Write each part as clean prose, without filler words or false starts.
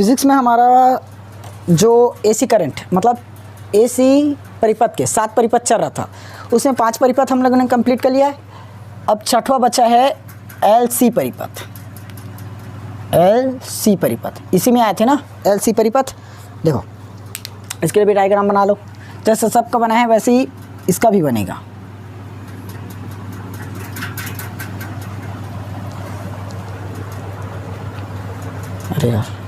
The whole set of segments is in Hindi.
फिज़िक्स में हमारा जो एसी करंट मतलब एसी परिपथ के 7 परिपथ चल रहा था, उसमें 5 परिपथ हम लोगों ने कंप्लीट कर लिया है। अब छठवां बचा है एलसी परिपथ। एलसी परिपथ इसी में आए थे ना, एलसी परिपथ। देखो इसके लिए भी डायग्राम बना लो, जैसे सबका बना है वैसे ही इसका भी बनेगा। अरे यार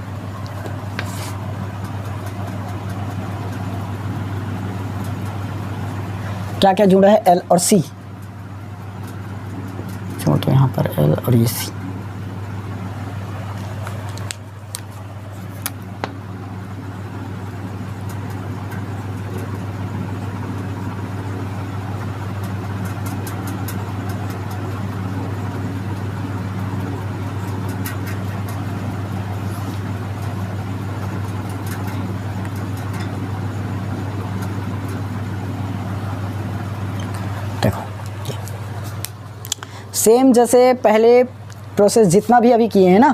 क्या क्या जुड़ा है, एल और सी। तो यहाँ पर एल और ये सी। सेम जैसे पहले प्रोसेस जितना भी अभी किए हैं ना,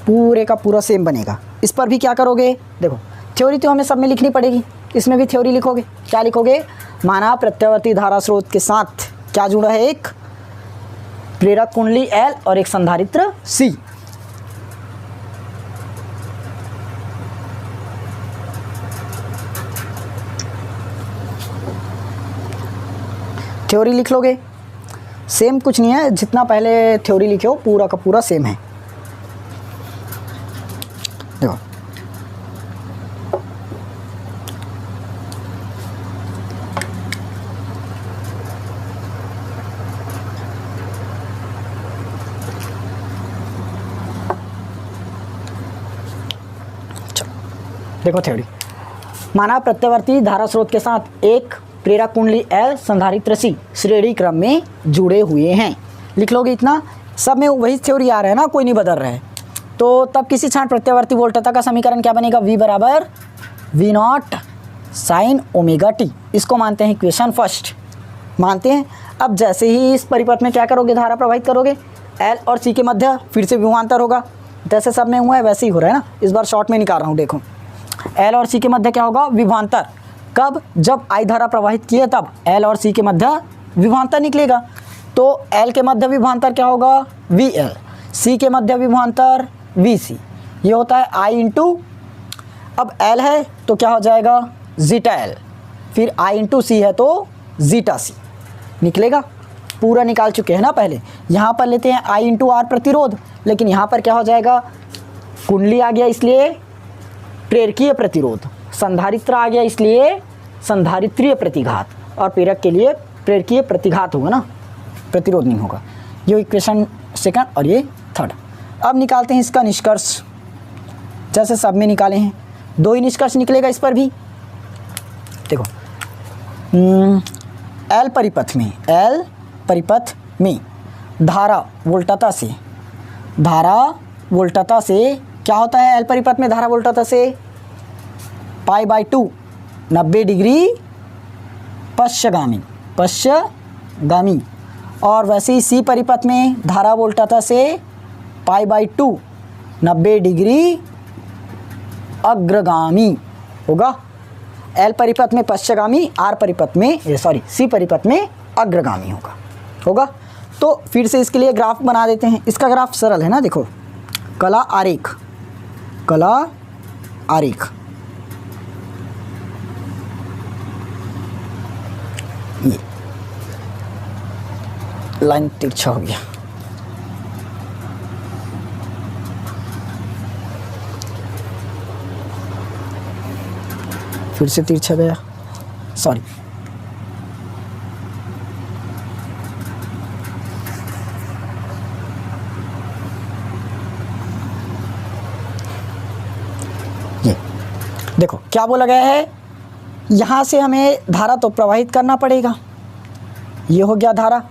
पूरे का पूरा सेम बनेगा। इस पर भी क्या करोगे, देखो थ्योरी तो हमें सब में लिखनी पड़ेगी, इसमें भी थ्योरी लिखोगे। क्या लिखोगे, माना प्रत्यावर्ती धारा स्रोत के साथ क्या जुड़ा है, एक प्रेरक कुंडली एल और एक संधारित्र सी। थ्योरी लिख लोगे, सेम कुछ नहीं है, जितना पहले थ्योरी लिखे हो पूरा का पूरा सेम है। देखो देखो थ्योरी, माना प्रत्यावर्ती धारा स्रोत के साथ एक प्रेरक कुंडली एल संधारित्र सी श्रेणी क्रम में जुड़े हुए हैं। लिख लोगे इतना, सब में वही थ्योरी आ रहा है ना, कोई नहीं बदल रहा है। तो तब किसी क्षण प्रत्यावर्ती वोल्टता का समीकरण क्या बनेगा, V बराबर V0 साइन ओमेगा टी। इसको मानते हैं इक्वेशन फर्स्ट, मानते हैं। अब जैसे ही इस परिपथ में क्या करोगे, धारा प्रवाहित करोगे, एल और सी के मध्य फिर से विभवांतर होगा। जैसे सब में हुआ है वैसे ही हो रहा है ना, इस बार शॉर्ट में निकाल रहा हूँ। देखो एल और सी के मध्य क्या होगा, विभवांतर। कब, जब आई धारा प्रवाहित की है तब एल और सी के मध्य विभवांतर निकलेगा। तो एल के मध्य विभवांतर क्या होगा, वी एल, सी के मध्य विभवांतर वी सी। ये होता है आई इंटू, अब एल है तो क्या हो जाएगा जीटा एल, फिर आई इंटू सी है तो जीटा सी निकलेगा। पूरा निकाल चुके हैं ना पहले। यहाँ पर लेते हैं आई इंटू आर प्रतिरोध, लेकिन यहाँ पर क्या हो जाएगा, कुंडली आ गया इसलिए प्रेरकीय प्रतिरोध, संधारित्र आ गया इसलिए संधारित्रीय प्रतिघात, और प्रेरक के लिए प्रेरकीय प्रतिघात होगा ना, प्रतिरोध नहीं होगा। ये इक्वेशन सेकंड और ये थर्ड। अब निकालते हैं इसका निष्कर्ष, जैसे सब में निकाले हैं। 2 ही निष्कर्ष निकलेगा इस पर भी। देखो एल परिपथ में, एल परिपथ में धारा वोल्टता से, धारा वोल्टता से क्या होता है, एल परिपथ में धारा वोल्टता से π/2 90 डिग्री पश्चगामी, पश्चगामी। और वैसे ही सी परिपथ में धारा वोल्टता से π/2 90 डिग्री अग्रगामी होगा। एल परिपथ में पश्चगामी, आर परिपथ में सी परिपथ में अग्रगामी होगा। तो फिर से इसके लिए ग्राफ बना देते हैं। इसका ग्राफ सरल है ना, देखो कला आरेख, कला आरेख। ये लाइन तिरछा हो गया। फिर से तिरछा गया, सॉरी। ये देखो क्या बोला गया है, यहाँ से हमें धारा तो प्रवाहित करना पड़ेगा। ये हो गया धारा।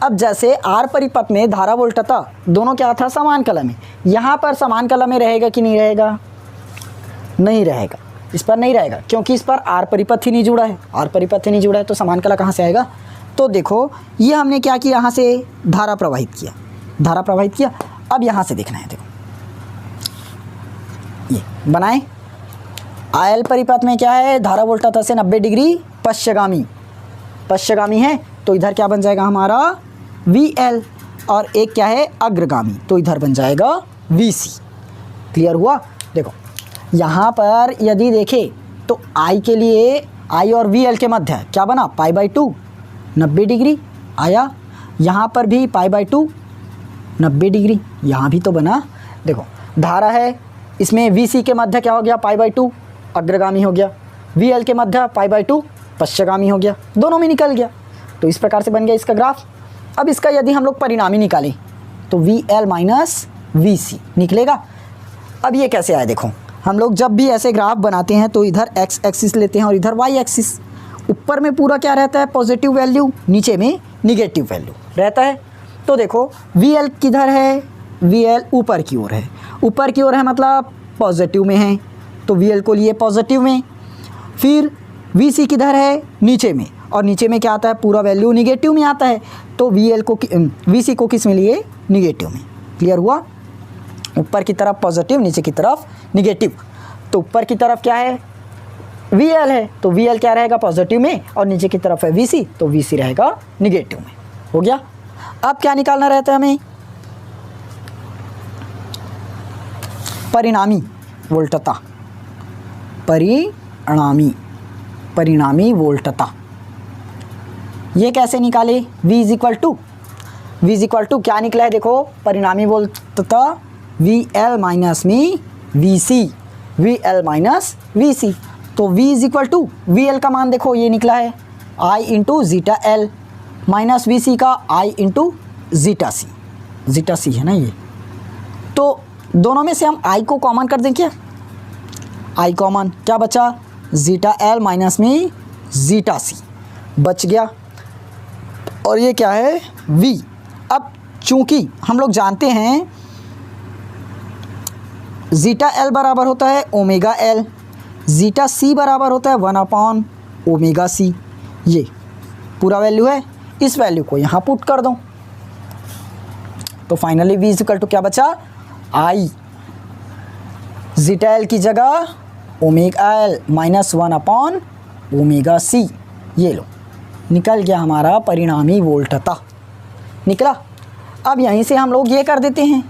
अब जैसे आर परिपथ में धारा वोल्टता दोनों क्या था, समान कला में। यहाँ पर समान कला में रहेगा कि नहीं रहेगा, नहीं रहेगा। इस पर नहीं रहेगा क्योंकि इस पर आर परिपथ ही नहीं जुड़ा है। आर परिपथ ही नहीं जुड़ा है तो समान कला कहाँ से आएगा। तो देखो ये हमने क्या किया, यहाँ से धारा प्रवाहित किया, धारा प्रवाहित किया। अब यहाँ से देखना है, देखो ये बनाएं। आयल परिपथ में क्या है, धारा वोल्टता से 90 डिग्री पश्चगामी है, तो इधर क्या बन जाएगा हमारा VL, और एक क्या है अग्रगामी, तो इधर बन जाएगा VC। क्लियर हुआ। देखो यहाँ पर यदि देखें तो I के लिए, I और VL के मध्य क्या बना, π/2 90 डिग्री आया, यहाँ पर भी π/2 90 डिग्री, यहाँ भी तो बना। देखो धारा है, इसमें VC के मध्य क्या हो गया, π/2 अग्रगामी हो गया, VL के मध्य π/2 पश्चगामी हो गया, दोनों में निकल गया। तो इस प्रकार से बन गया इसका ग्राफ। अब इसका यदि हम लोग परिणामी निकालें तो VL माइनस VC निकलेगा। अब ये कैसे आए, देखो हम लोग जब भी ऐसे ग्राफ बनाते हैं तो इधर x एक्सिस लेते हैं और इधर y एक्सिस। ऊपर में पूरा क्या रहता है, पॉजिटिव वैल्यू, नीचे में निगेटिव वैल्यू रहता है। तो देखो VL किधर है, VL ऊपर की ओर है, ऊपर की ओर है मतलब पॉजिटिव में है, तो VL को लिए पॉजिटिव में। फिर VC किधर है, नीचे में, और नीचे में क्या आता है, पूरा वैल्यू निगेटिव में आता है, तो VC को किस में लिए, निगेटिव में। क्लियर हुआ। ऊपर की तरफ पॉजिटिव, नीचे की तरफ निगेटिव। तो ऊपर की तरफ क्या है, VL है, तो VL क्या रहेगा, पॉजिटिव में, और नीचे की तरफ है VC, तो VC रहेगा निगेटिव में। हो गया। अब क्या निकालना रहता है हमें, परिणामी वोल्टता, परिणामी वोल्टता। ये कैसे निकाले, V इक्वल टू क्या निकला है, देखो परिणामी वोल्टता VL माइनस में VC, VL माइनस VC। तो V इक्वल टू VL का मान देखो ये निकला है I into zeta L minus VC का I इंटू जीटा C है ना ये। तो दोनों में से हम I को कॉमन कर दें क्या, I कॉमन, क्या बचा, जीटा L माइनस में जीटा C बच गया, और ये क्या है V। अब चूंकि हम लोग जानते हैं जीटा L बराबर होता है ओमेगा L, जीटा C बराबर होता है 1/ओमेगा C। ये पूरा वैल्यू है, इस वैल्यू को यहाँ पुट कर दो, तो फाइनली V इक्वल टू क्या बचा, I जीटा L की जगह ओमेगा L माइनस 1/ओमेगा C। ये लो निकल गया हमारा परिणामी वोल्टता निकला। अब यहीं से हम लोग ये कर देते हैं,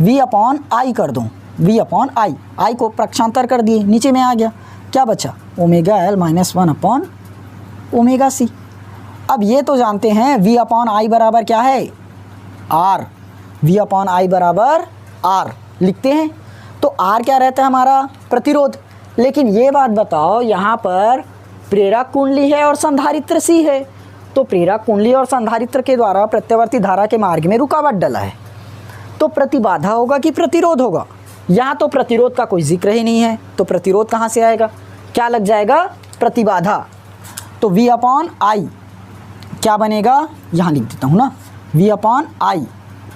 V/I कर दूँ, V/I को प्रक्षांतर कर दिए, नीचे में आ गया, क्या बचा, ओमेगा L माइनस 1/ओमेगा C। अब ये तो जानते हैं V/I बराबर क्या है, R, V/I बराबर R लिखते हैं। तो R क्या रहता है हमारा, प्रतिरोध। लेकिन ये बात बताओ, यहाँ पर प्रेरक कुंडली है और संधारित्र C है, तो प्रेरक कुंडली और संधारित्र के द्वारा प्रत्यावर्ती धारा के मार्ग में रुकावट डला है, तो प्रतिबाधा होगा कि प्रतिरोध होगा। यहाँ तो प्रतिरोध का कोई जिक्र ही नहीं है, तो प्रतिरोध कहाँ से आएगा, क्या लग जाएगा, प्रतिबाधा। तो V/I क्या बनेगा, यहाँ लिख देता हूँ ना, V/I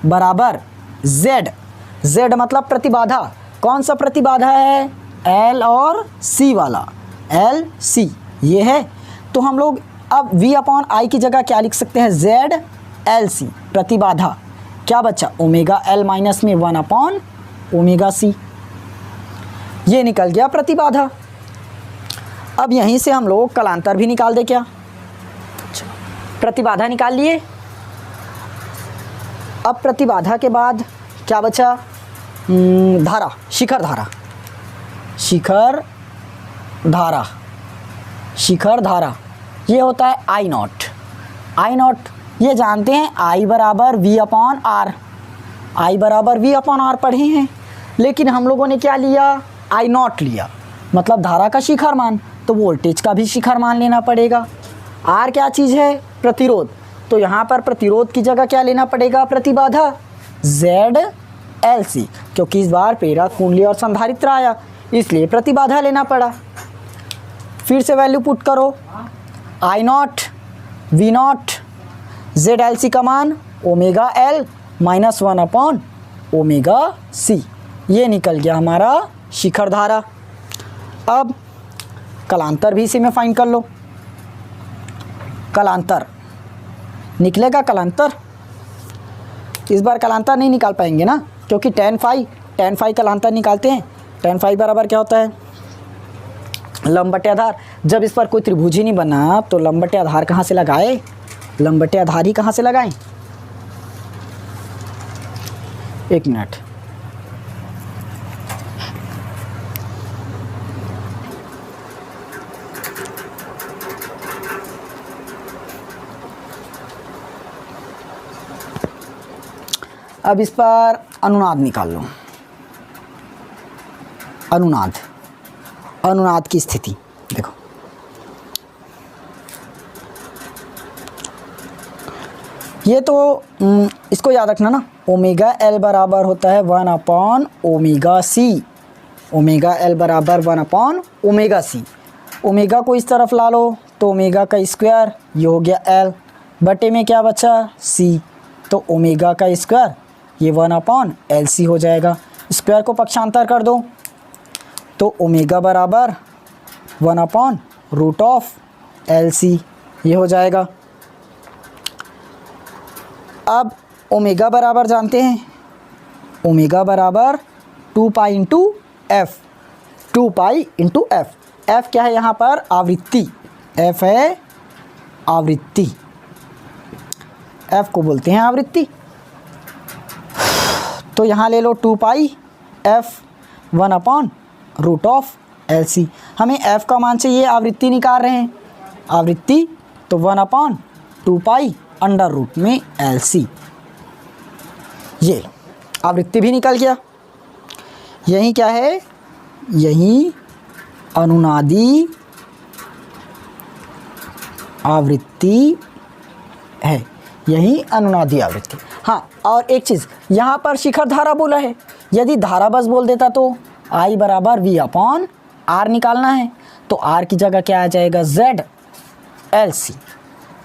बराबर Z मतलब प्रतिबाधा, कौन सा प्रतिबाधा है, L और C वाला, LC ये है। तो हम लोग अब V/I की जगह क्या लिख सकते हैं, ZLC प्रतिबाधा, क्या बचा, ओमेगा L माइनस में 1/ओमेगा C। ये निकल गया प्रतिबाधा। अब यहीं से हम लोग कलांतर भी निकाल दे क्या, प्रतिबाधा निकाल लिए। अब प्रतिबाधा के बाद क्या बचा, धारा, शिखर धारा ये होता है I नॉट। ये जानते हैं I बराबर V/R, I बराबर V/R पढ़े हैं, लेकिन हम लोगों ने क्या लिया, I0 लिया, मतलब धारा का शिखर मान, तो वोल्टेज का भी शिखर मान लेना पड़ेगा। R क्या चीज़ है, प्रतिरोध, तो यहाँ पर प्रतिरोध की जगह क्या लेना पड़ेगा, प्रतिबाधा, ZLC, क्योंकि इस बार प्रेरक कुंडली और संधारित्र आया, इसलिए प्रतिबाधा लेना पड़ा। फिर से वैल्यू पुट करो, I0, V0, ZLC का मान ओमेगा L माइनस 1/ओमेगा C। ये निकल गया हमारा शिखर धारा। अब कलांतर भी इसी में फाइंड कर लो, कलांतर निकलेगा, कलांतर इस बार कलांतर नहीं निकाल पाएंगे ना, क्योंकि tan phi कलांतर निकालते हैं, tan फाई बराबर क्या होता है, लंब बटे आधार। जब इस पर कोई त्रिभुज ही नहीं बना तो लंब बटे आधार कहाँ से लगाए, लंब बटे आधार ही कहाँ से लगाएं। एक मिनट, अब इस पर अनुनाद निकाल लो। अनुनाद की स्थिति देखो, ये तो इसको याद रखना ना, ओमेगा एल बराबर होता है 1 ओमेगा सी। ओमेगा एल बराबर 1 ओमेगा सी। ओमेगा को इस तरफ ला लो तो ओमेगा का स्क्वायर, ये हो गया एल, बटे में क्या बचा सी, तो ओमेगा का स्क्वायर ये 1 एल सी हो जाएगा। स्क्वायर को पक्षांतर कर दो तो ओमेगा बराबर 1/√ऑफ एल सी, ये हो जाएगा। अब ओमेगा बराबर जानते हैं, ओमेगा बराबर 2 pi into F, 2 pi into F. F क्या है यहाँ पर, आवृत्ति, एफ है आवृत्ति, एफ को बोलते हैं आवृत्ति। तो यहाँ ले लो 2 पाई एफ 1/√ऑफ एल सी। हमें एफ का मान चाहिए, आवृत्ति निकाल रहे हैं, आवृत्ति तो 1/2 पाई अंडर रूट में एल सी। ये आवृत्ति भी निकल गया। यही क्या है, यही अनुनादी आवृत्ति है, यही अनुनादी आवृत्ति। हाँ, और एक चीज़ यहाँ पर शिखर धारा बोला है, यदि धारा बस बोल देता तो I बराबर V/R निकालना है, तो R की जगह क्या आ जाएगा, ZLC,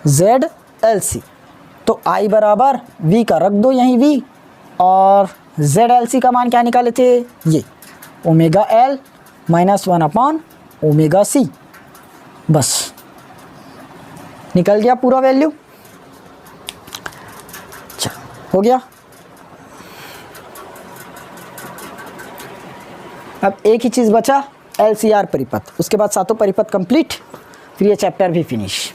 ZLC। तो I बराबर V का रख दो यहीं V, और ZLC का मान क्या निकाले थे, ये ओमेगा L माइनस 1/ओमेगा C। बस निकल गया पूरा वैल्यू, हो गया। अब एक ही चीज़ बचा, LCR परिपथ, उसके बाद सातों परिपथ कंप्लीट, फिर ये चैप्टर भी फिनिश।